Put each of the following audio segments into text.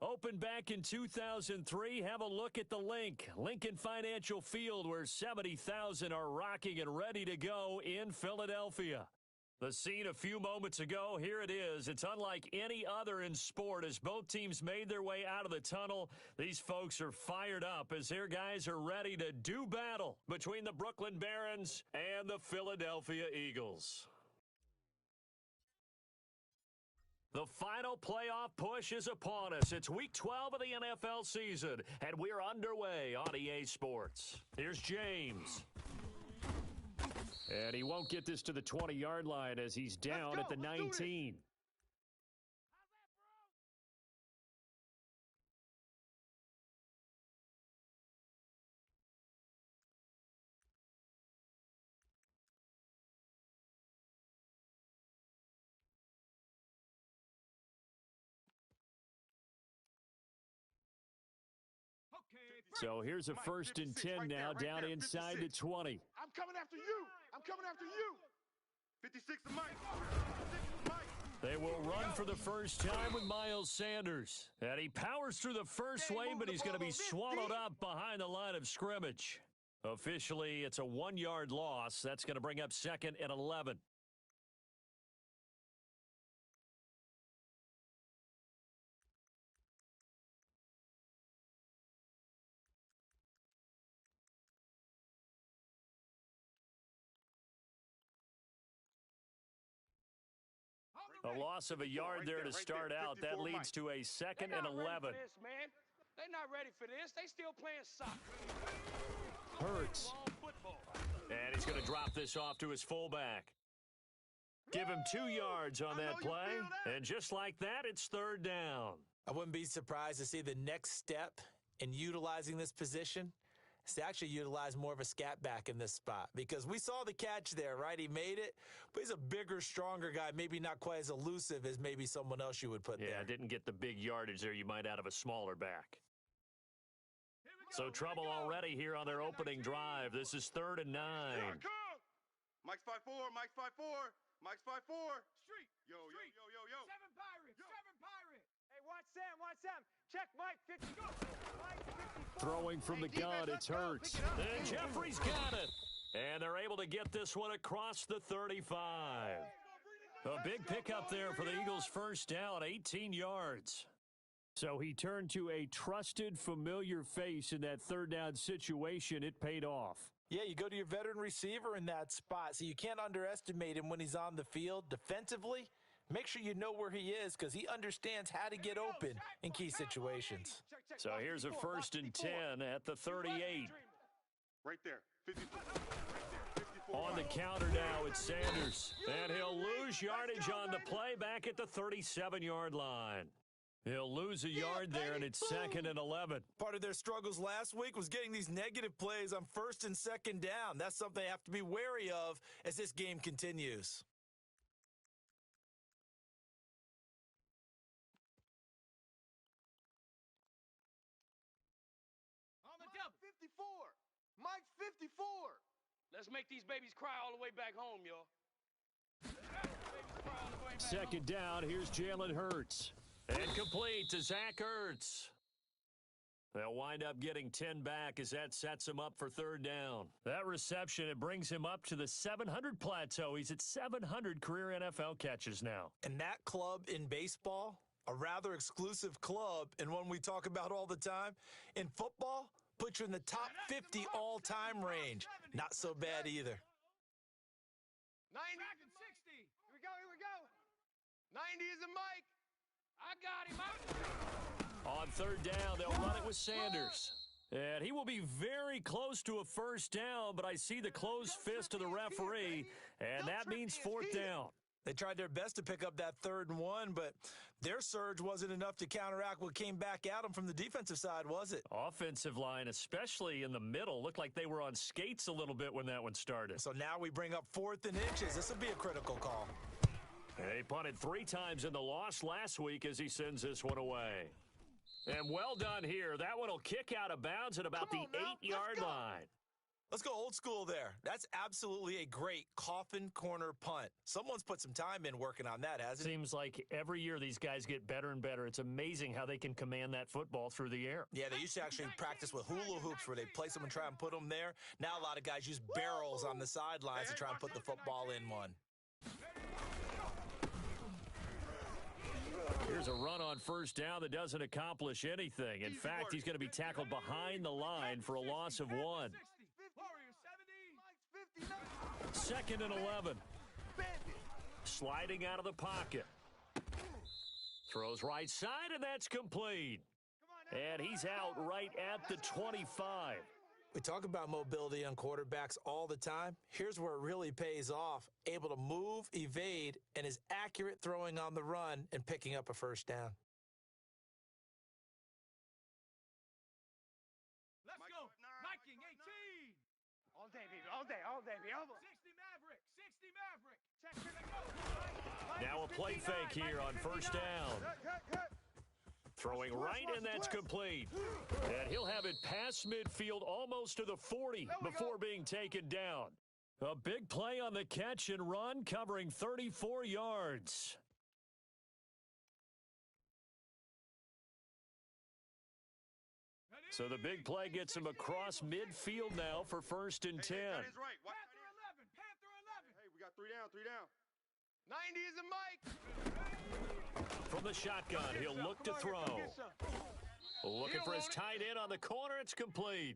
Opened back in 2003, have a look at the link. Lincoln Financial Field, where 70,000 are rocking and ready to go in Philadelphia. The scene a few moments ago, here it is. It's unlike any other in sport as both teams made their way out of the tunnel. These folks are fired up as their guys are ready to do battle between the Brooklyn Barons and the Philadelphia Eagles. The final playoff push is upon us. It's week 12 of the NFL season, and we're underway on EA Sports. Here's James. And he won't get this to the 20-yard line as he's down at the 19. So here's a 1st and 10 now, down inside the 20. I'm coming after you. I'm coming after you. 56 to Mike. They will run for the first time with Miles Sanders. And he powers through the first wave, but he's going to be swallowed up behind the line of scrimmage. Officially, it's a 1-yard loss. That's going to bring up 2nd and 11. A loss of a yard there to start out. That leads to a 2nd and 11. They're not ready for this. They still playing soccer. Hurts. And he's going to drop this off to his fullback. Give him 2 yards on that play. And just like that, it's 3rd down. I wouldn't be surprised to see the next step in utilizing this position is to actually utilize more of a scat back in this spot, because we saw the catch there, right? He made it, but he's a bigger, stronger guy, maybe not quite as elusive as maybe someone else you would put there. Yeah, didn't get the big yardage there you might out of a smaller back. So trouble already here on their opening drive. This is 3rd and 9. Mike's 5-4, Mike's 5-4, Mike's 5-4. Street. Yo. 7 Pirates, 7 Pirates. Hey, watch Sam. Check Mike, 50. Go. Mike, 54. Throwing from the gun, it's Hurts. And Jeffrey's got it. And they're able to get this one across the 35. A big pickup there for the Eagles' first down, 18 yards. So he turned to a trusted, familiar face in that 3rd down situation. It paid off. Yeah, you go to your veteran receiver in that spot, so you can't underestimate him when he's on the field. Defensively, make sure you know where he is, because he understands how to get open in key situations. So here's a 1st and 10 at the 38. Right there. 54. On the counter now, it's Sanders. And he'll lose yardage on the play back at the 37-yard line. He'll lose a yard there, and it's 2nd and 11. Part of their struggles last week was getting these negative plays on 1st and 2nd down. That's something they have to be wary of as this game continues. On the double. 54. Mike's 54. Let's make these babies cry all the way back home, y'all. 2nd down, here's Jalen Hurts. And complete to Zach Ertz. They'll wind up getting 10 back as that sets him up for 3rd down. That reception, it brings him up to the 700 plateau. He's at 700 career NFL catches now. And that club in baseball, a rather exclusive club and one we talk about all the time. In football, puts you in the top 50 all-time range. Not so bad either. 90 and 60. Here we go. 90 is a Mike. I got him out. On 3rd down, they'll run it with Sanders. And he will be very close to a 1st down, but I see the closed fist of the referee, and that means 4th down. They tried their best to pick up that 3rd and 1, but their surge wasn't enough to counteract what came back at them from the defensive side, was it? Offensive line, especially in the middle, looked like they were on skates a little bit when that one started. So now we bring up 4th and inches. This will be a critical call. He punted 3 times in the loss last week as he sends this one away. And well done here. That one will kick out of bounds at about the 8-yard line. Let's go old school there. That's absolutely a great coffin corner punt. Someone's put some time in working on that, hasn't it? Seems like every year these guys get better and better. It's amazing how they can command that football through the air. Yeah, they used to actually practice with hula hoops where they place them and try and put them there. Now a lot of guys use barrels on the sidelines to try and put the football in one. Here's a run on first down that doesn't accomplish anything. In fact, he's going to be tackled behind the line for a loss of 1. 2nd and 11. Sliding out of the pocket. Throws right side, and that's complete. And he's out right at the 25. We talk about mobility on quarterbacks all the time. Here's where it really pays off. Able to move, evade, and is accurate throwing on the run and picking up a first down. Let's go. Viking 18. All day, baby. All day. All day, baby. 60 Maverick. 60 Maverick. Check it out. Now a play fake here on first down. Throwing right, and that's complete. And he'll have it past midfield almost to the 40 before being taken down. A big play on the catch and run, covering 34 yards. So the big play gets him across midfield now for 1st and 10. Panther 11. Panther 11. Hey, we got 3 down, 3 down. 90 is a Mike. From the shotgun, he'll look to throw. Looking for his tight end on the corner. It's complete.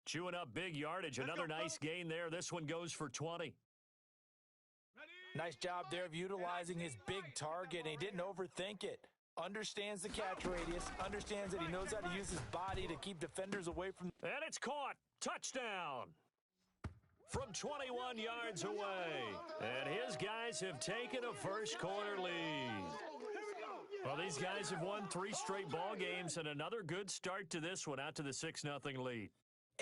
Chewing up big yardage. Another nice gain there. This one goes for 20. Nice job there of utilizing his big target, and he didn't overthink it. Understands the catch radius, understands that he knows how to use his body to keep defenders away from... And it's caught. Touchdown. From 21 yards away. And his guys have taken a first quarter lead. Well, these guys have won 3 straight ball games and another good start to this one, out to the 6-0 lead.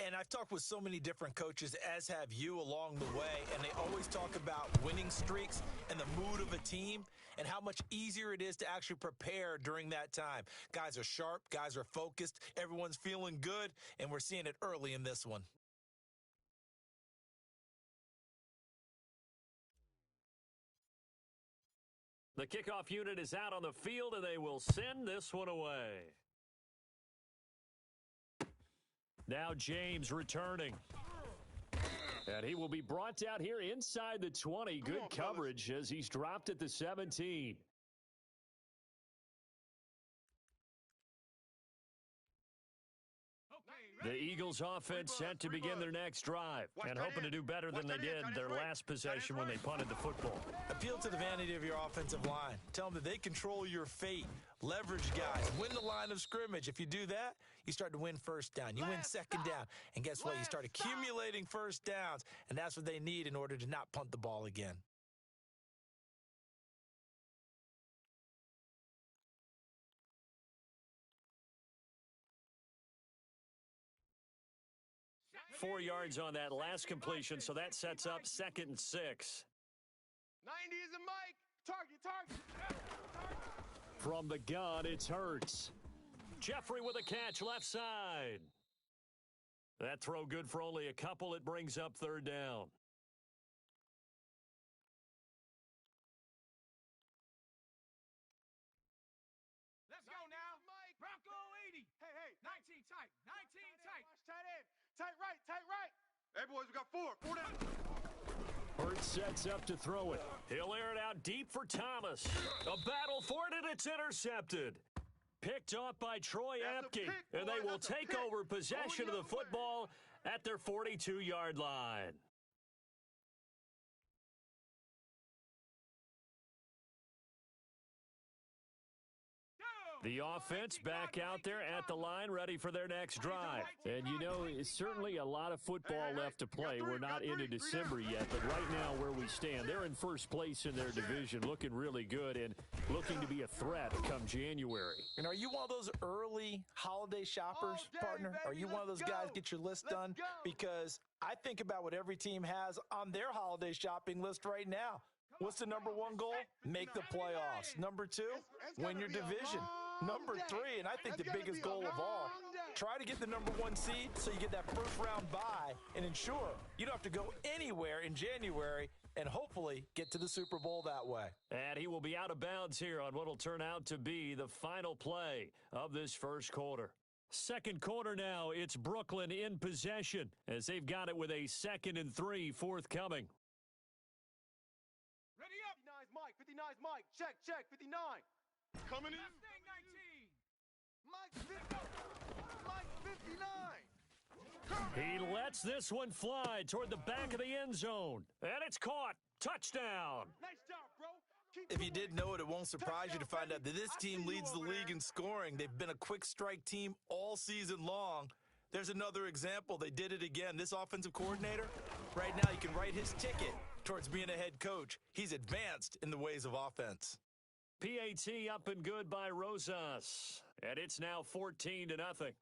And I've talked with so many different coaches, as have you, along the way, and they always talk about winning streaks and the mood of a team and how much easier it is to actually prepare during that time. Guys are sharp, guys are focused, everyone's feeling good, and we're seeing it early in this one. The kickoff unit is out on the field, and they will send this one away. Now James returning. And he will be brought down here inside the 20. Good coverage as he's dropped at the 17. The Eagles offense set to begin their next drive and hoping to do better than they did their last possession when they punted the football. Appeal to the vanity of your offensive line. Tell them that they control your fate. Leverage guys. Win the line of scrimmage. If you do that, you start to win first down. You win second down. And guess what? You start accumulating first downs. And that's what they need in order to not punt the ball again. Four yards on that last completion, so that sets up 2nd and 6. 90 is a Mike. Target. From the gun, it's Hurts. Jeffrey with a catch left side. That throw good for only a couple. It brings up 3rd down. Let's go now. Mike. Bronco 80. Hey. 19 tight. 19 tight. Tight end. Tight right. Hey, boys, we got 4 down. Hurts sets up to throw it. He'll air it out deep for Thomas. A battle for it, and it's intercepted. Picked off by Troy Apke, and they will take over possession of the football at their 42-yard line. The offense back out there at the line, ready for their next drive. And, you know, it's certainly a lot of football left to play. We're not into December yet, but right now where we stand, they're in first place in their division, looking really good and looking to be a threat come January. And are you one of those early holiday shoppers, partner? Are you one of those guys get your list done? Because I think about what every team has on their holiday shopping list right now. What's the number 1 goal? Make the playoffs. Number 2, win your division. Number 3, and I think the biggest goal of all, Try to get the #1 seed so you get that first-round bye and ensure you don't have to go anywhere in January and hopefully get to the Super Bowl that way. And he will be out of bounds here on what will turn out to be the final play of this first quarter. Second quarter now, it's Brooklyn in possession as they've got it with a 2nd and 3 forthcoming. Ready up. 59's Mike. 59's Mike. Check, check. 59. Coming in. Mustang 19. Mike 59. He lets this one fly toward the back of the end zone. And it's caught. Touchdown. Nice job, bro. If you didn't know it, it won't surprise you to find out that this team leads the league in scoring. They've been a quick strike team all season long. There's another example. They did it again. This offensive coordinator, right now you can write his ticket towards being a head coach. He's advanced in the ways of offense. PAT up and good by Rosas. And it's now 14-0.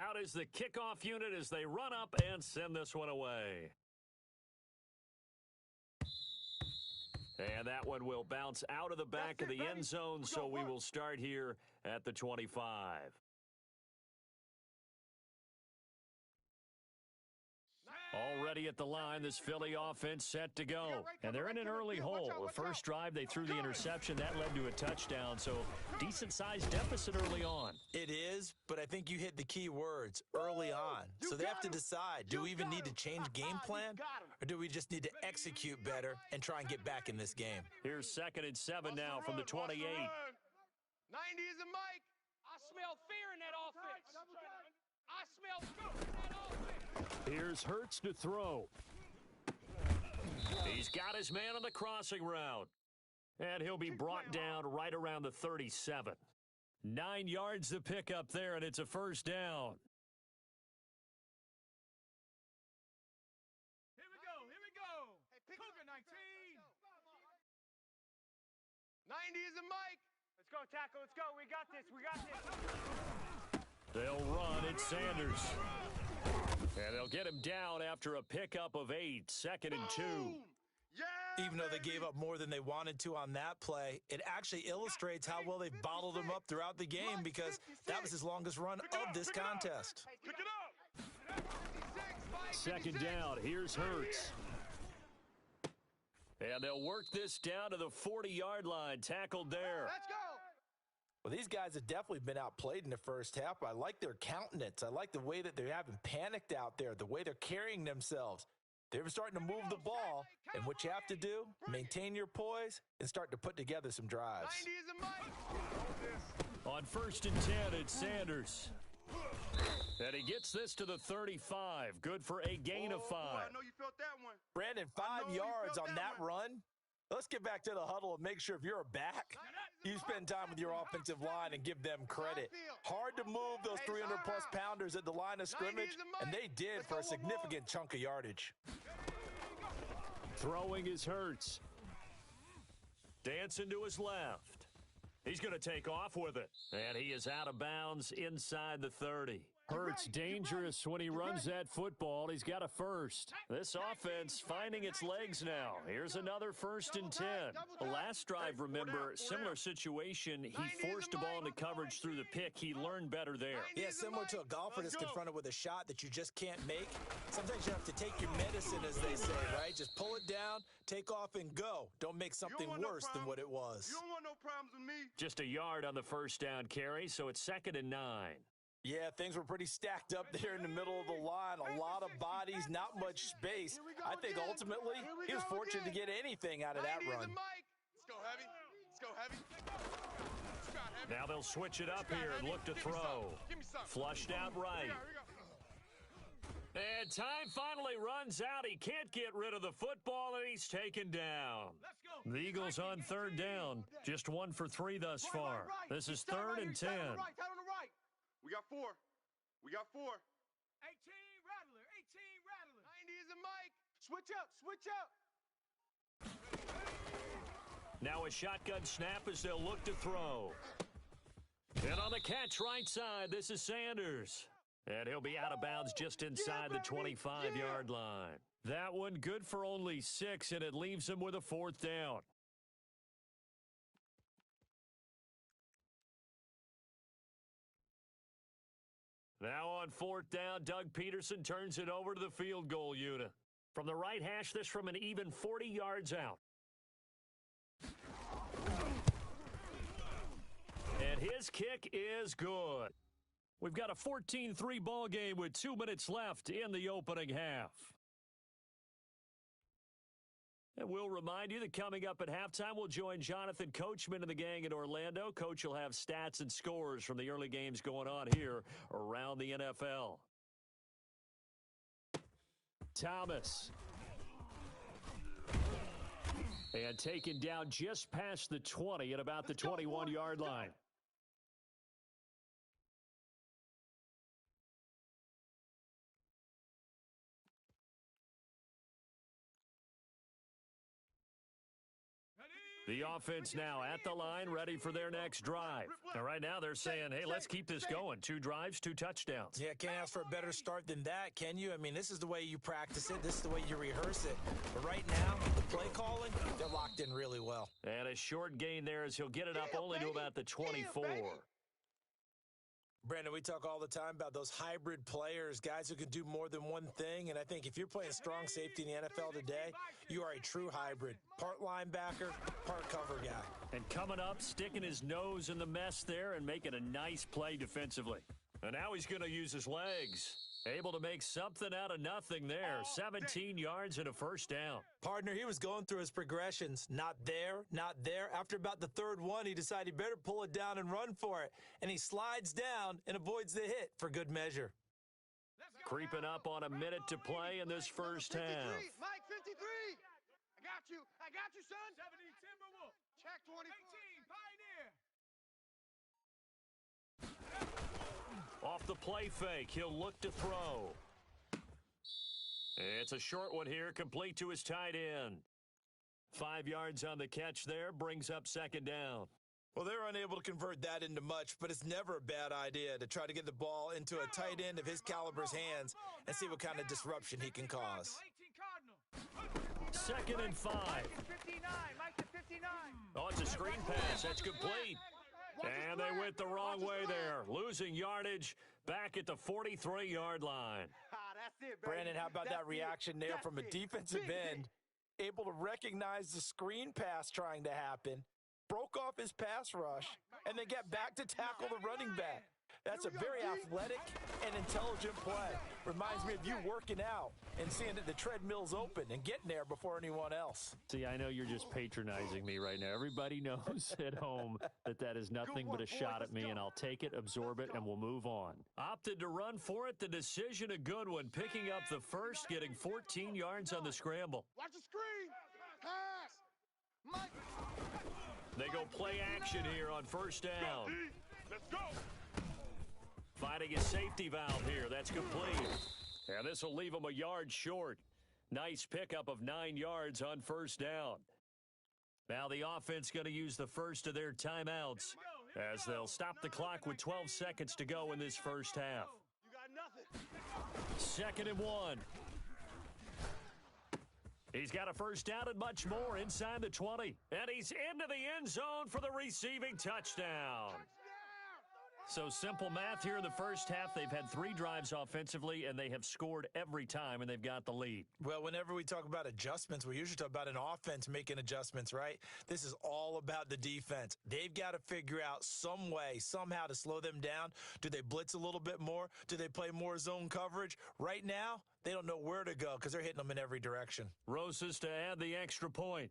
Out is the kickoff unit as they run up and send this one away. And that one will bounce out of the back of the end zone, so we will start here at the 25. Already at the line, this Philly offense set to go. And they're in an early hole. The first drive, they threw the interception. That led to a touchdown, so decent-sized deficit early on. It is, but I think you hit the key words, early on. So they have to decide, do we even need to change game plan, or do we just need to execute better and try and get back in this game? Here's 2nd and 7 now from the 28. 90 is a Mike. I smell fear in that offense. I smell fear in that offense. Here's Hurts to throw. He's got his man on the crossing route. And he'll be brought down right around the 37. 9 yards to pick up there, and it's a first down. Here we go, here we go. Hey, Cougar 19. 90 is a Mike. Let's go, tackle, let's go. We got this, we got this. They'll run. It's Sanders. And they'll get him down after a pickup of 8. 2nd and 2. Yeah, Even though they gave up more than they wanted to on that play, it actually illustrates how well they've bottled him up throughout the game because that was his longest run of this contest. Pick it up. 2nd down. Here's Hurts. And they'll work this down to the 40-yard line. Tackled there. Let's go. Well, these guys have definitely been outplayed in the first half. I like their countenance. I like the way that they haven't panicked out there, the way they're carrying themselves. They're starting to move the ball, and what you have to do, maintain your poise and start to put together some drives. 90 is a Mike. On 1st and 10, it's Sanders. And he gets this to the 35. Good for a gain of 5. I know you felt that one. Brandon, 5 yards on that run. Let's get back to the huddle and make sure if you're a back, you spend time with your offensive line and give them credit. Hard to move those 300-plus pounders at the line of scrimmage, and they did for a significant chunk of yardage. Throwing is Hurts. Dancing to his left. He's going to take off with it. And he is out of bounds inside the 30. Hurts dangerous when he runs that football. He's got a first. This offense finding its legs now. Here's another 1st and 10. The last drive, remember, similar situation. He forced a ball into coverage through the pick. He learned better there. Yeah, similar to a golfer that's confronted with a shot that you just can't make. Sometimes you have to take your medicine, as they say, right? Just pull it down, take off, and go. Don't make something worse than what it was. You don't want no problems with me. Just a yard on the first down carry, so it's 2nd and 9. Yeah, things were pretty stacked up there in the middle of the line. A lot of bodies, not much space. I think ultimately he was fortunate to get anything out of that run. Let's go heavy. Let's go heavy. Now they'll switch it up here and look to throw. Flushed out right. And time finally runs out. He can't get rid of the football, and he's taken down. The Eagles on 3rd down. Just 1 for 3 thus far. This is 3rd and 10. We got 4. We got 4. 18 Rattler. 18 Rattler. 90 is a Mike. Switch up. Switch up. Now a shotgun snap as they'll look to throw. And on the catch right side, this is Sanders. And he'll be out of bounds just inside the 25-yard line. That one good for only 6, and it leaves him with a 4th down. Now on 4th down, Doug Peterson turns it over to the field goal unit. From the right hash, this from an even 40 yards out. And his kick is good. We've got a 14-3 ball game with 2 minutes left in the opening half. And we'll remind you that coming up at halftime, we'll join Jonathan Coachman and the gang in Orlando. Coach will have stats and scores from the early games going on here around the NFL. Thomas. And taken down just past the 20 at about the 21-yard line. The offense now at the line, ready for their next drive. And right now they're saying, hey, let's keep this going. 2 drives, 2 touchdowns. Yeah, can't ask for a better start than that, can you? I mean, this is the way you practice it. This is the way you rehearse it. But right now, the play calling, they're locked in really well. And a short gain there as he'll get it up only to about the 24. Brandon, we talk all the time about those hybrid players, guys who can do more than one thing. And I think if you're playing strong safety in the NFL today, you are a true hybrid. Part linebacker, part cover guy. And coming up, sticking his nose in the mess there and making a nice play defensively. And now he's going to use his legs. Able to make something out of nothing there. 17 yards and a 1st down. Partner, he was going through his progressions. Not there, not there. After about the 3rd one, he decided he better pull it down and run for it. And he slides down and avoids the hit for good measure. Creeping up on a minute to play in this first half. Mike, 53. I got you, son. 70 Timberwolf. Check 24. 18 Pioneer. Off the play fake, he'll look to throw. It's a short one here, complete to his tight end. 5 yards on the catch there, brings up 2nd down. Well, they're unable to convert that into much, but it's never a bad idea to try to get the ball into a tight end of his caliber's hands and see what kind of disruption he can cause. 2nd and 5. Oh, it's a screen pass. That's complete. And they went the wrong way there. Losing yardage back at the 43-yard line. Brandon, how about that reaction there from a defensive end? Able to recognize the screen pass trying to happen, broke off his pass rush, and then get back to tackle the running back. That's a very athletic and intelligent play. Reminds me of you working out and seeing that the treadmill's open and getting there before anyone else. See, I know you're just patronizing me right now. Everybody knows at home that that is nothing but a shot at me, and I'll take it, absorb it, and we'll move on. Opted to run for it. The decision a good one. Picking up the first, getting 14 yards on the scramble. Watch the screen. Pass. Mike. They go play action here on 1st down. Let's go. Finding a safety valve here. That's complete. And this will leave him a yard short. Nice pickup of 9 yards on 1st down. Now the offense going to use the first of their timeouts as they'll stop the clock with 12 seconds to go in this first half. You got nothing. 2nd and 1. He's got a 1st down and much more inside the 20. And he's into the end zone for the receiving touchdown. So simple math here in the first half. They've had 3 drives offensively, and they have scored every time, and they've got the lead. Well, whenever we talk about adjustments, we usually talk about an offense making adjustments, right? This is all about the defense. They've got to figure out some way, somehow to slow them down. Do they blitz a little bit more? Do they play more zone coverage? Right now, they don't know where to go because they're hitting them in every direction. Rosas to add the extra point.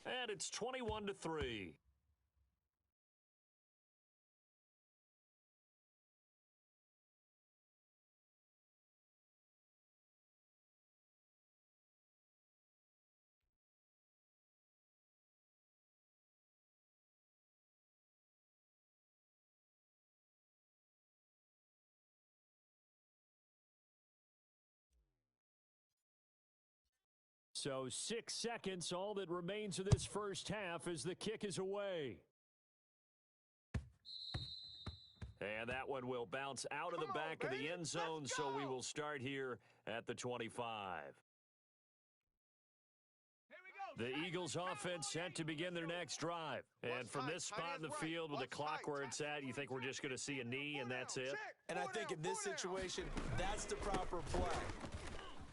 And it's 21-3. So 6 seconds, all that remains of this first half as the kick is away. And that one will bounce out of the back of the end zone, so we will start here at the 25. The Eagles offense set to begin their next drive. And from this spot in the field with the clock where it's at, you think we're just going to see a knee and that's it? And I think in this situation, that's the proper play.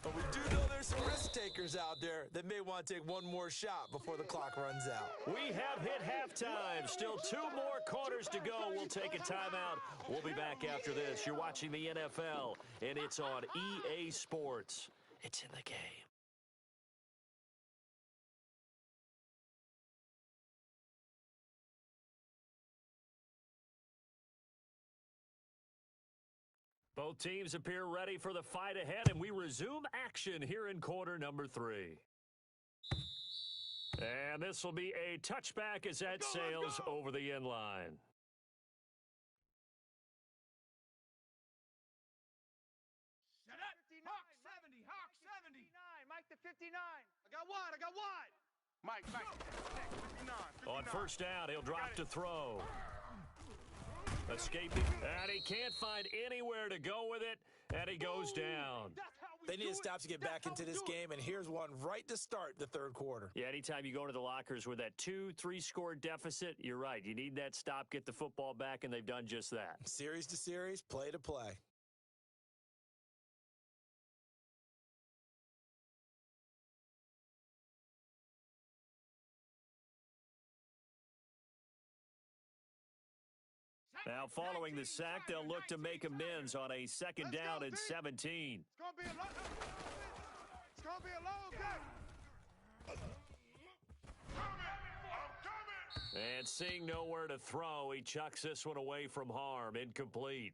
But we do know there's some risk takers out there that may want to take one more shot before the clock runs out. We have hit halftime. Still 2 more quarters to go. We'll take a timeout. We'll be back after this. You're watching the NFL, and it's on EA Sports. It's in the game. Both teams appear ready for the fight ahead, and we resume action here in quarter number 3. And this will be a touchback as that sails over the end line. Set up. Hawk 70. Hawk 70. Mike to 59. I got wide. Mike, 59. On first down, he'll drop to throw. Escaping, and he can't find anywhere to go with it, and he goes down. They need to stop to get back into this game, and here's one right to start the third quarter. Yeah, anytime you go to the lockers with that 2-3 score deficit, you're right. You need that stop, get the football back, and they've done just that. Series to series, play to play. Now, following the sack, they'll look to make amends on a second down and 17. It's going to be a long game. And seeing nowhere to throw, he chucks this one away from harm. Incomplete.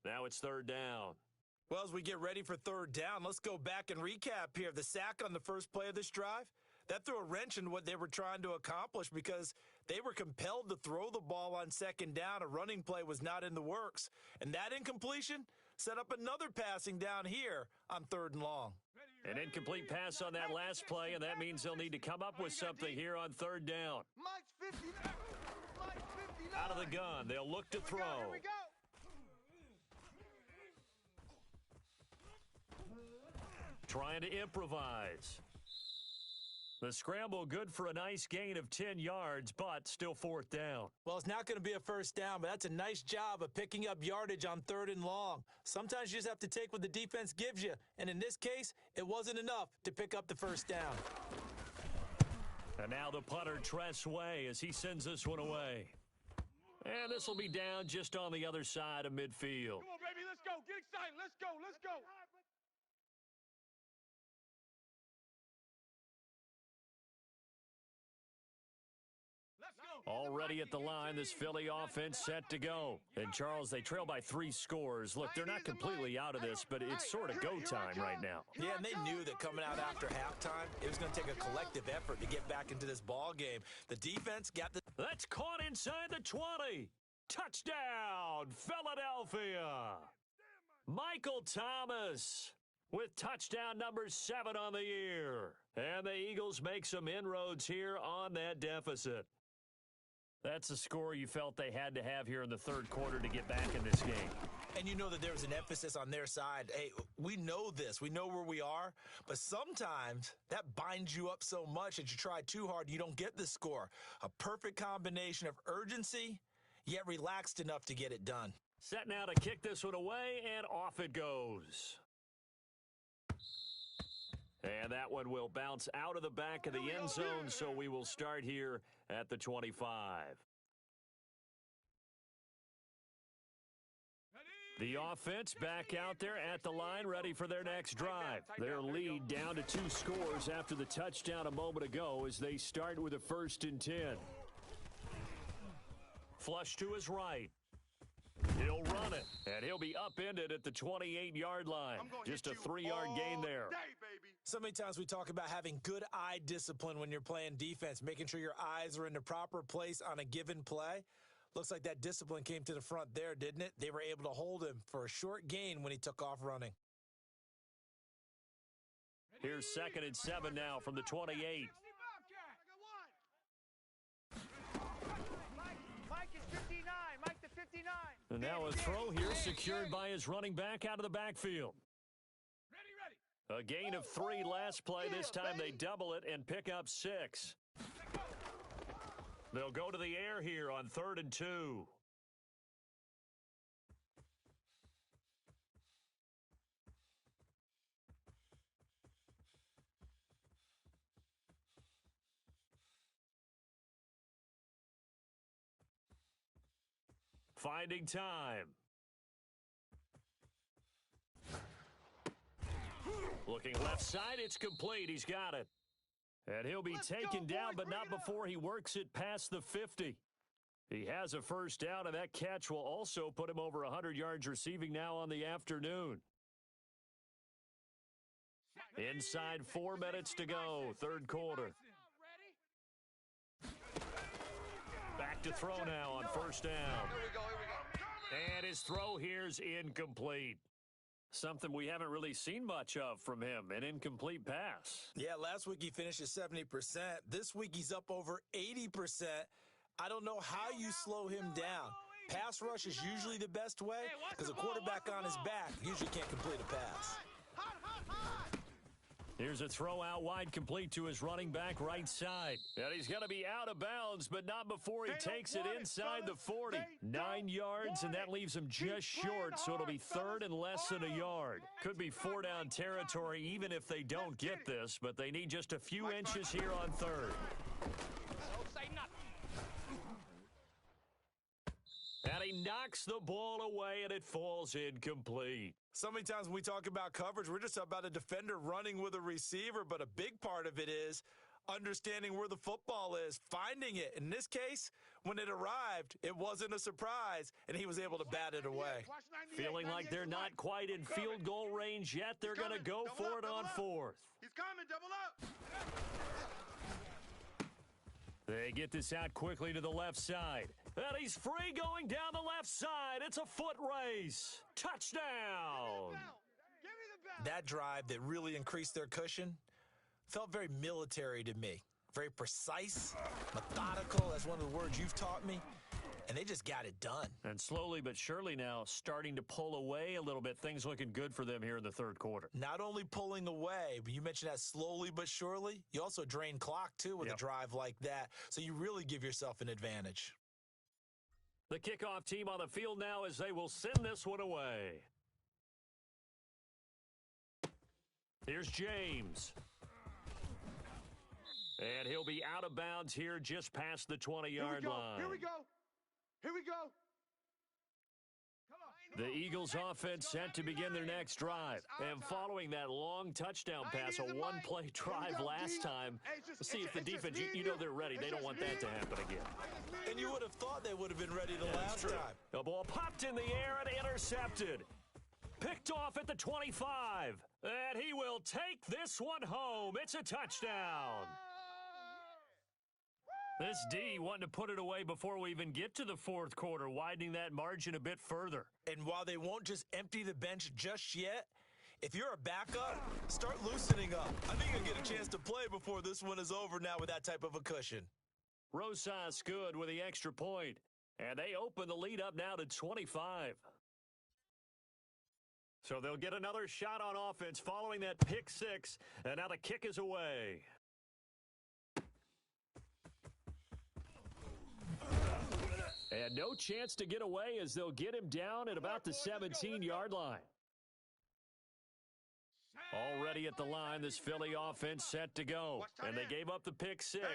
Now it's third down. Well, as we get ready for third down, let's go back and recap here. The sack on the first play of this drive, that threw a wrench in what they were trying to accomplish because they were compelled to throw the ball on second down. A running play was not in the works. And that incompletion set up another passing down here on third and long. An incomplete pass on that last play, and that means they'll need to come up with something here on third down. Mike's 59. Mike's 59. Out of the gun, they'll look to throw. Here we go. Trying to improvise. The scramble good for a nice gain of 10 yards, but still fourth down. Well, it's not going to be a first down, but that's a nice job of picking up yardage on third and long. Sometimes you just have to take what the defense gives you, and in this case, it wasn't enough to pick up the first down. And now the punter Tress Way as he sends this one away. And this will be down just on the other side of midfield. Come on, baby, let's go. Get excited. Let's go. Let's go. Already at the line, this Philly offense set to go. And, Charles, they trail by 3 scores. Look, they're not completely out of this, but it's sort of go time right now. Yeah, and they knew that coming out after halftime, it was going to take a collective effort to get back into this ball game. The defense got the... That's caught inside the 20. Touchdown, Philadelphia. Michael Thomas with touchdown number 7 on the year. And the Eagles make some inroads here on that deficit. That's a score you felt they had to have here in the third quarter to get back in this game. And you know that there was an emphasis on their side. Hey, we know this. We know where we are. But sometimes that binds you up so much that you try too hard, you don't get the score. A perfect combination of urgency, yet relaxed enough to get it done. Set now to kick this one away, and off it goes. And that one will bounce out of the back of the end zone, so we will start here at the 25. The offense back out there at the line, ready for their next drive. Their lead down to 2 scores after the touchdown a moment ago as they start with a 1st and 10. Flush to his right. He'll run it, and he'll be upended at the 28-yard line. Just a 3-yard gain there. So many times we talk about having good eye discipline when you're playing defense, making sure your eyes are in the proper place on a given play. Looks like that discipline came to the front there, didn't it? They were able to hold him for a short gain when he took off running. Here's 2nd and 7 now from the 28. Mike is 59. Mike to 59. And now a throw here secured by his running back out of the backfield. A gain of 3 last play. This time they double it and pick up 6. They'll go to the air here on 3rd and 2. Finding time. Looking left side, it's complete. He's got it. And he'll be taken down, but not before he works it past the 50. He has a first down, and that catch will also put him over 100 yards receiving now on the afternoon. Inside 4 minutes to go, 3rd quarter. Back to throw now on first down. And his throw here's incomplete. Something we haven't really seen much of from him, an incomplete pass. Yeah, last week he finished at 70%. This week he's up over 80%. I don't know how you slow him down. Pass rush is usually the best way because a quarterback on his back usually can't complete a pass. Here's a throw out wide, complete to his running back right side. And he's going to be out of bounds, but not before he takes it inside the 40. 9 yards, and that leaves him just short, so it'll be 3rd and less than a yard. Could be 4-down territory even if they don't get this, but they need just a few inches here on 3rd. And he knocks the ball away, and it falls incomplete. So many times when we talk about coverage, we're just about a defender running with a receiver, but a big part of it is understanding where the football is, finding it. In this case, when it arrived, it wasn't a surprise, and he was able to bat it away. Feeling like they're not quite in field goal range yet, they're going to go for it on 4th. He's coming, double up. They get this out quickly to the left side. And he's free going down the left side. It's a foot race. Touchdown. That drive that really increased their cushion felt very military to me. Very precise, methodical. That's one of the words you've taught me. And they just got it done. And slowly but surely now starting to pull away a little bit. Things looking good for them here in the 3rd quarter. Not only pulling away, but you mentioned that slowly but surely. You also drain clock, too, with a drive like that. So you really give yourself an advantage. The kickoff team on the field now as they will send this one away. Here's James. And he'll be out of bounds here just past the 20-yard line. Here we go. Here we go. The Eagles offense set to begin their next drive. And following that long touchdown pass, a one-play drive last time, let's see if the defense, you know they're ready. They don't want that to happen again. And you would have thought they would have been ready the last time. The ball popped in the air and intercepted. Picked off at the 25. And he will take this one home. It's a touchdown. This D wanting to put it away before we even get to the 4th quarter, widening that margin a bit further. And while they won't just empty the bench just yet, if you're a backup, start loosening up. I think you'll get a chance to play before this one is over now with that type of a cushion. Rosas good with the extra point. And they open the lead up now to 25. So they'll get another shot on offense following that pick 6. And now the kick is away. And no chance to get away as they'll get him down at about the 17-yard line. Already at the line, this Philly offense set to go. And they gave up the pick 6.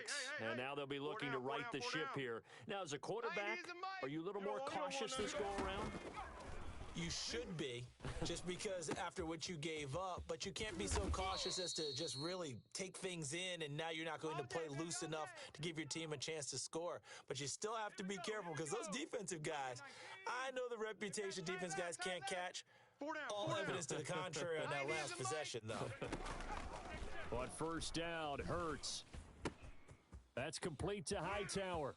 And now they'll be looking to right the ship here. Now, as a quarterback, are you a little more cautious this go-around? You should be, just because after what you gave up, but you can't be so cautious as to just really take things in, and now you're not going to play loose enough to give your team a chance to score. But you still have to be careful because those defensive guys, I know the reputation defense guys can't catch. All evidence to the contrary on that last possession, though. On first down, Hurts. That's complete to Hightower.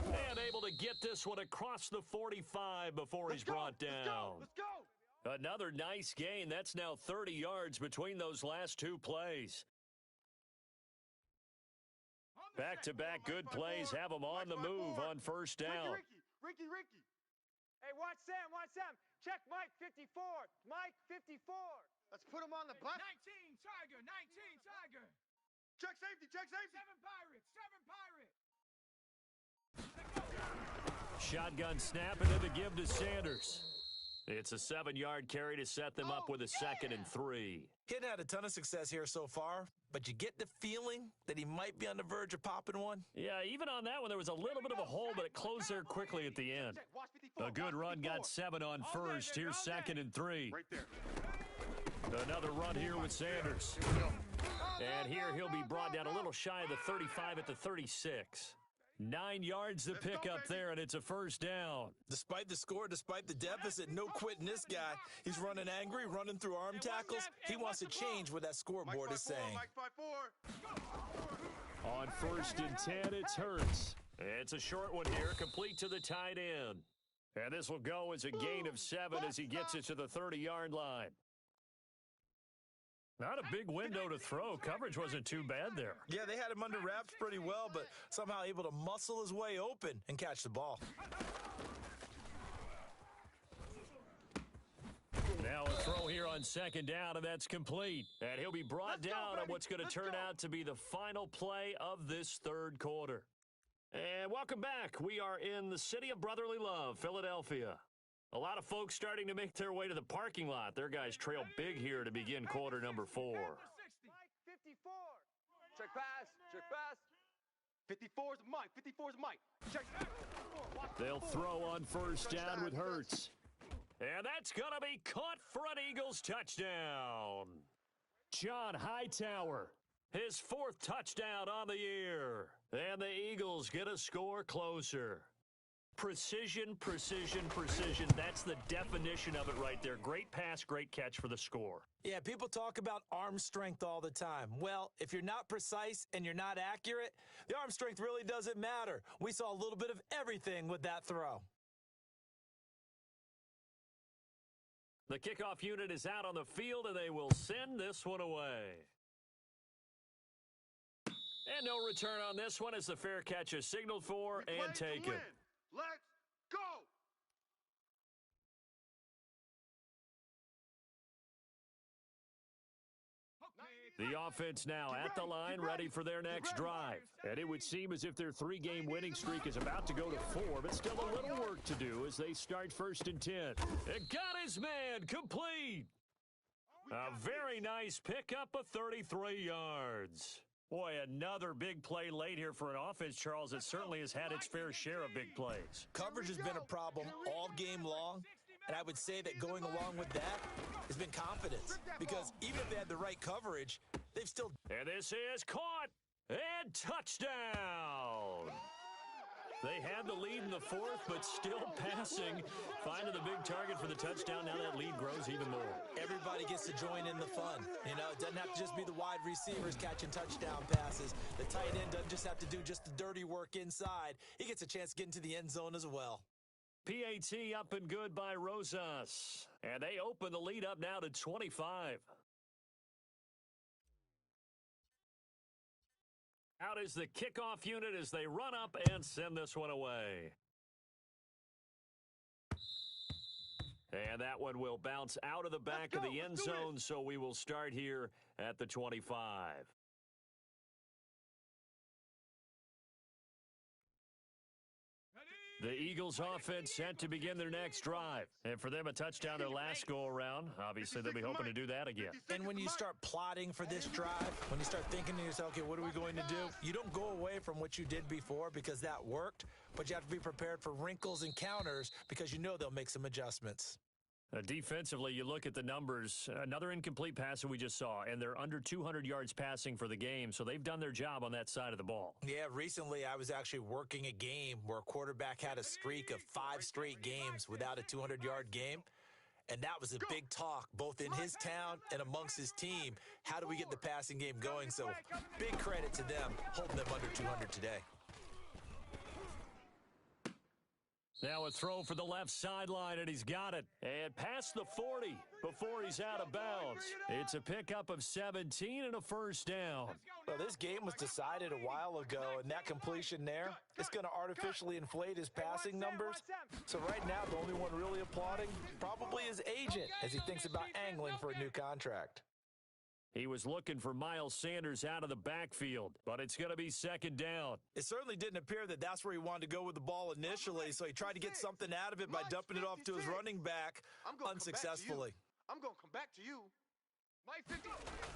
And able to get this one across the 45 before he's brought down. Let's go. Another nice gain. That's now 30 yards between those last 2 plays. Back-to-back good plays have them on the move on first down. Ricky. Hey, watch Sam, watch Sam. Check Mike 54. Mike 54. Let's put him on the bus. 19 Tiger, 19 Tiger. Check safety, check safety. 7 Pirates, 7 Pirates. Shotgun snap and then the give to Sanders. It's a 7-yard carry to set them up with a 2nd and 3. He hadn't had a ton of success here so far, but you get the feeling that he might be on the verge of popping one. Yeah, even on that one, there was a little bit of a hole, but it closed there quickly at the end. A good run got 7 on first. Here's 2nd and 3. Right there. Another run here with Sanders. And here he'll be brought down a little shy of the 35 at the 36. 9 yards to pick up there, and it's a first down. Despite the score, despite the deficit, no quitting this guy. He's running angry, running through arm tackles. He wants to change what that scoreboard is saying. Mike 5-4. On 1st and 10, it's Hurts. It's a short one here, complete to the tight end. And this will go as a gain of 7 as he gets it to the 30-yard line. Not a big window to throw. Coverage wasn't too bad there. Yeah, they had him under wraps pretty well, but somehow able to muscle his way open and catch the ball. Now a throw here on 2nd down, and that's complete. And he'll be brought down on what's going to turn out to be the final play of this 3rd quarter. And welcome back. We are in the city of brotherly love, Philadelphia. A lot of folks starting to make their way to the parking lot. Their guys trail big here to begin quarter number 4. Mike 54. Check pass, check pass. 54's Mike, 54's Mike. Check. They'll throw on 1st down with Hurts. And that's going to be caught for an Eagles touchdown. John Hightower, his 4th touchdown on the year. And the Eagles get a score closer. Precision, precision, precision. That's the definition of it right there. Great pass, great catch for the score. Yeah, people talk about arm strength all the time. Well, if you're not precise and you're not accurate, the arm strength really doesn't matter. We saw a little bit of everything with that throw. The kickoff unit is out on the field, and they will send this one away. And no return on this one as the fair catch is signaled for and taken. Let's go! The offense now at the line, ready for their next drive. And it would seem as if their 3-game winning streak is about to go to 4, but still a little work to do as they start 1st and 10. It got his man complete. A very nice pickup of 33 yards. Boy, another big play late here for an offense, Charles, that certainly has had its fair share of big plays. Coverage has been a problem all game long, and I would say that going along with that has been confidence, because even if they had the right coverage, they've still... And this is caught and touchdown. They had the lead in the 4th, but still passing, finding the big target for the touchdown. Now that lead grows even more. Everybody gets to join in the fun. You know, it doesn't have to just be the wide receivers catching touchdown passes. The tight end doesn't just have to do just the dirty work inside. He gets a chance to get into the end zone as well. PAT up and good by Rosas. And they open the lead up now to 25. Out is the kickoff unit as they run up and send this one away. And that one will bounce out of the back of the end zone, so we will start here at the 25. The Eagles offense set to begin their next drive. And for them, a touchdown their last go-around. Obviously, they'll be hoping to do that again. And when you start plotting for this drive, when you start thinking to yourself, okay, what are we going to do? You don't go away from what you did before because that worked, but you have to be prepared for wrinkles and counters because you know they'll make some adjustments. Defensively, you look at the numbers. Another incomplete pass that we just saw, and they're under 200 yards passing for the game, so they've done their job on that side of the ball. Yeah, recently I was actually working a game where a quarterback had a streak of 5 straight games without a 200-yard game, and that was a big talk, both in his town and amongst his team. How do we get the passing game going? So big credit to them, holding them under 200 today. Now a throw for the left sideline, and he's got it. And past the 40 before he's out of bounds. It's a pickup of 17 and a first down. Well, this game was decided a while ago, and that completion there is going to artificially inflate his passing numbers. So right now, the only one really applauding probably his agent as he thinks about angling for a new contract. He was looking for Miles Sanders out of the backfield, but it's going to be second down. It certainly didn't appear that that's where he wanted to go with the ball initially, so he tried to get something out of it by dumping it off to his running back unsuccessfully. I'm going to come back to you. Mike 50,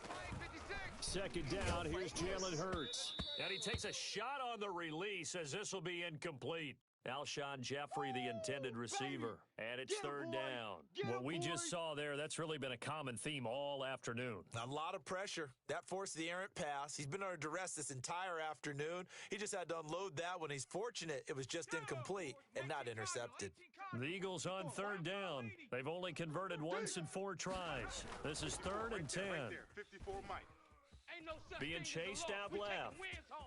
Mike 56. Second down, here's Jalen Hurts. And he takes a shot on the release as this will be incomplete. Alshon Jeffrey, the intended receiver. And it's third down. What we just saw there, that's really been a common theme all afternoon. A lot of pressure. That forced the errant pass. He's been under duress this entire afternoon. He just had to unload that one. He's fortunate it was just incomplete and not intercepted. The Eagles on third down. They've only converted once in 4 tries. This is third and 10. Right there, 54 Mike. Being chased out left.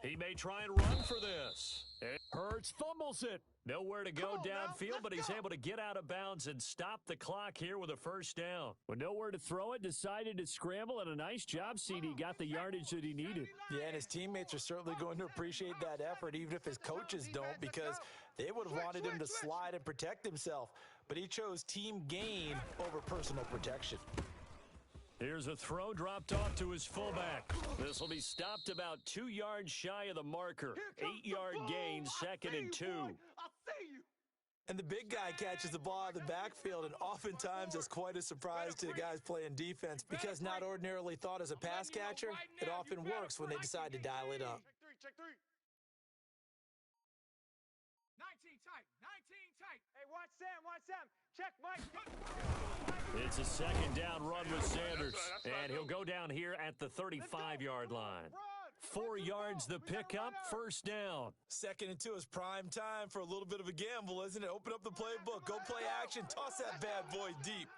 He may try and run for this. Hurts fumbles it. Nowhere to go downfield, but he's able to get out of bounds and stop the clock here with a first down. With nowhere to throw it, decided to scramble, and a nice job, CD. Got the yardage that he needed. Yeah, and his teammates are certainly going to appreciate that effort, even if his coaches don't, because they would have wanted him to slide and protect himself. But he chose team gain over personal protection. Here's a throw dropped off to his fullback. This will be stopped about 2 yards shy of the marker. 8-yard gain, second and 2. And the big guy catches the ball out of the backfield, and oftentimes that's quite a surprise to the guys playing defense because not ordinarily thought as a pass catcher, it often works when they decide to dial it up. Check 3. 19 tight. Hey, watch Sam. Check Mike. It's a second down run with Sanders, and he'll go down here at the 35-yard line. 4 yards the pickup, first down. Second and 2 is prime time for a little bit of a gamble, isn't it? Open up the playbook, go play action, toss that bad boy deep.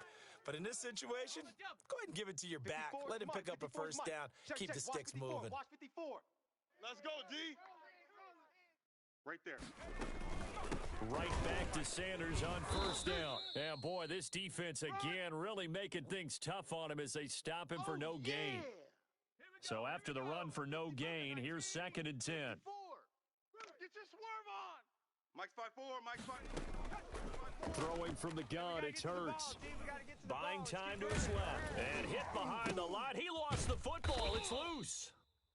But in this situation, go ahead and give it to your back. Let him pick up a first down. Keep the sticks moving. Watch 54. Let's go, D. Right there. Right back to Sanders on first down. And boy, this defense again really making things tough on him as they stop him for no gain. So after the run for no gain, here's second and 10. Get your swerve on. Mike's 5-4, Mike's 5. Throwing from the gun, it's Hurts. Buying time to his left. And hit behind the line. He lost the football. It's loose.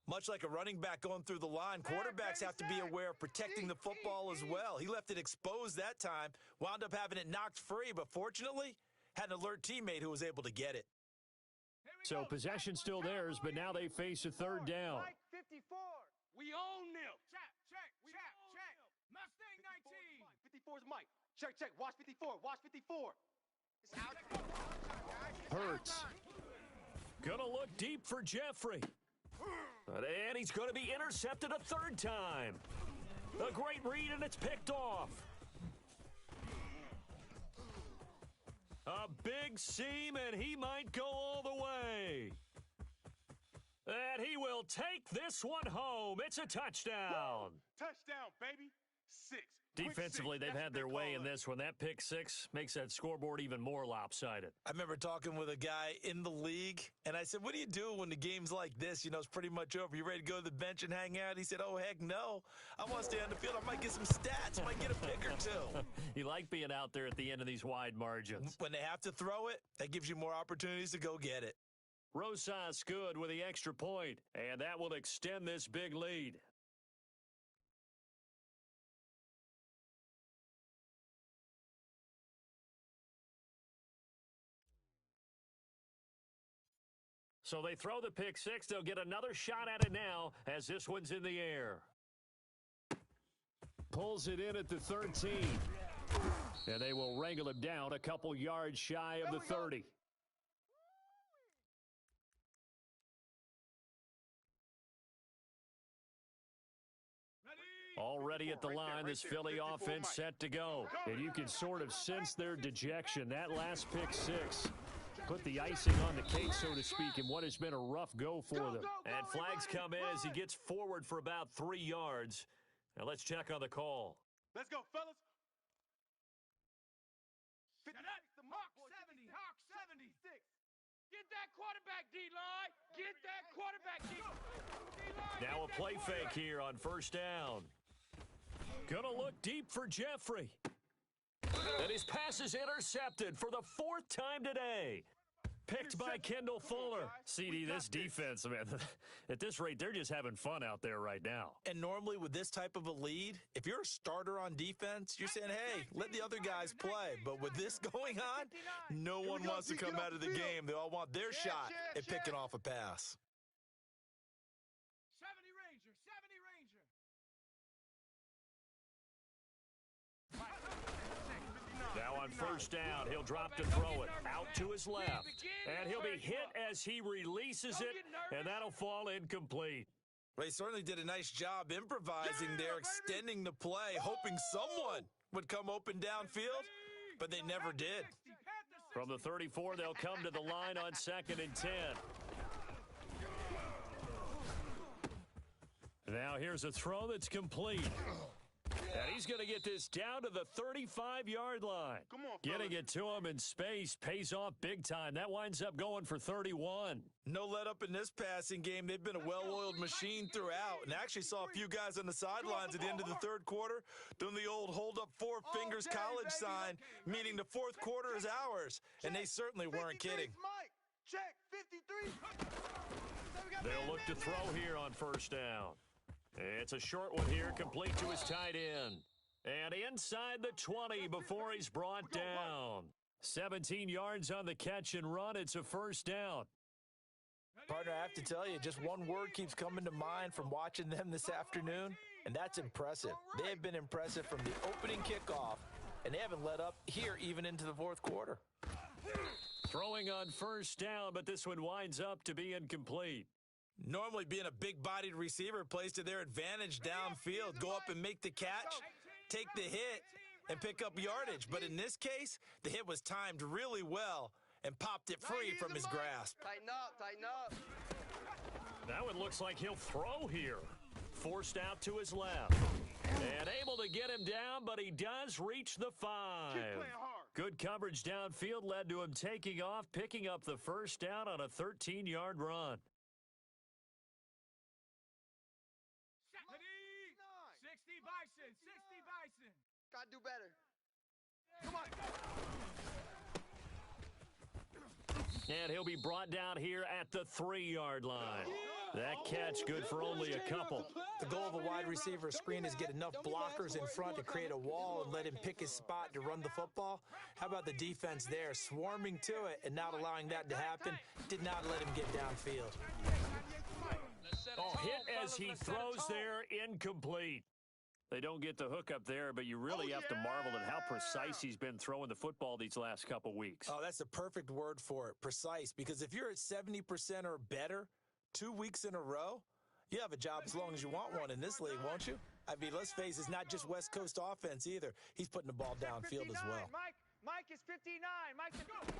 Much like a running back going through the line, quarterbacks have to be aware of protecting the football as well. He left it exposed that time, wound up having it knocked free, but fortunately, had an alert teammate who was able to get it. So possession still theirs, but now they face a third down. Mike 54. We own them. Check. Mustang 19. 54 is Mike. Check. Watch 54. Watch 54. It's out. Hurts. Gonna look deep for Jeffrey. And he's going to be intercepted a third time. A great read, and it's picked off. A big seam, and he might go all the way. And he will take this one home. It's a touchdown. Touchdown, baby. 6. Defensively, they've had their way in this one. That pick 6 makes that scoreboard even more lopsided. I remember talking with a guy in the league, and I said, what do you do when the game's like this? You know, it's pretty much over. You ready to go to the bench and hang out? He said, oh, heck no. I want to stay on the field. I might get some stats. I might get a pick or two. You like being out there at the end of these wide margins. When they have to throw it, that gives you more opportunities to go get it. Rosas good with the extra point, and that will extend this big lead. So they throw the pick 6. They'll get another shot at it now as this one's in the air. Pulls it in at the 13. And they will wrangle him down a couple yards shy of the 30. Already at the line, this Philly offense set to go. And you can sort of sense their dejection. That last pick 6 put the icing on the cake, so to speak, in what has been a rough go for them. And flags come in as he gets forward for about 3 yards. Now let's check on the call. Let's go, fellas. Get that quarterback, D-line. Get that quarterback, D-line. Now a play fake here on first down. Gonna look deep for Jeffrey. And his pass is intercepted for the fourth time today. Picked by Kendall Fuller. CD, this defense, man, at this rate, they're just having fun out there right now. And normally with this type of a lead, if you're a starter on defense, you're saying, hey, let the other guys play. But with this going on, no one wants to come out of the game. They all want their shot at picking off a pass. 70 Ranger, 70 Ranger. Now on first down, he'll drop to throw it out to his left. And he'll be hit as he releases it, and that'll fall incomplete. Well, he certainly did a nice job improvising there, extending the play, hoping someone would come open downfield, but they never did. From the 34, they'll come to the line on 2nd and 10. Now here's a throw that's complete. And he's going to get this down to the 35-yard line. Come on, Getting it to him in space pays off big time. That winds up going for 31. No let up in this passing game. They've been a well-oiled machine throughout, and actually saw a few guys on the sidelines at the end of the third quarter doing the old hold up four fingers college sign, meaning the fourth quarter is ours, and they certainly weren't kidding. Mike, check, 53. They'll look to throw here on first down. It's a short one here, complete to his tight end. And inside the 20 before he's brought down. 17 yards on the catch and run. It's a first down. Partner, I have to tell you, just one word keeps coming to mind from watching them this afternoon, and that's impressive. They have been impressive from the opening kickoff, and they haven't let up here even into the fourth quarter. Throwing on first down, but this one winds up to be incomplete. Normally being a big-bodied receiver plays to their advantage downfield. Go up and make the catch, take the hit, and pick up yardage. But in this case, the hit was timed really well and popped it free from his grasp. Tighten up, tighten up. That one looks like he'll throw here. Forced out to his left. And able to get him down, but he does reach the 5. Good coverage downfield led to him taking off, picking up the first down on a 13-yard run. 60 Bison, 60 Bison. Gotta do better. Come on. And he'll be brought down here at the 3-yard line. That catch good for only a couple. The goal of a wide receiver screen is get enough blockers in front to create a wall and let him pick his spot to run the football. How about the defense there, swarming to it and not allowing that to happen? Did not let him get downfield. Oh, hit as he throws there, incomplete. They don't get the hook up there, but you really have to marvel at how precise he's been throwing the football these last couple weeks. Oh, that's the perfect word for it, precise. Because if you're at 70% or better 2 weeks in a row, you have a job as long as you want one in this league, won't you? I mean, let's face it, it's not just West Coast offense either. He's putting the ball downfield as well. Mike is 59. Mike is... Pick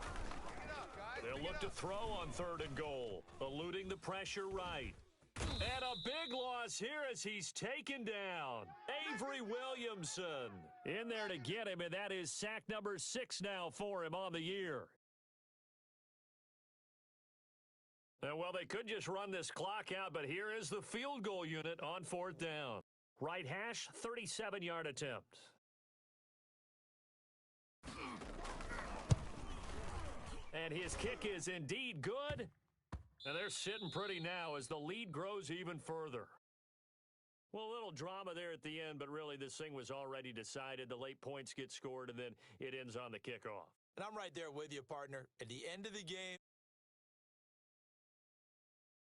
it up, guys. They'll look to throw on 3rd and goal, eluding the pressure right. And a big loss here as he's taken down. Avery Williamson in there to get him, and that is sack number 6 now for him on the year. Well, they could just run this clock out, but here is the field goal unit on 4th down. Right hash, 37-yard attempt. And his kick is indeed good. And they're sitting pretty now as the lead grows even further. Well, a little drama there at the end, but really this thing was already decided. The late points get scored, and then it ends on the kickoff. And I'm right there with you, partner. At the end of the game,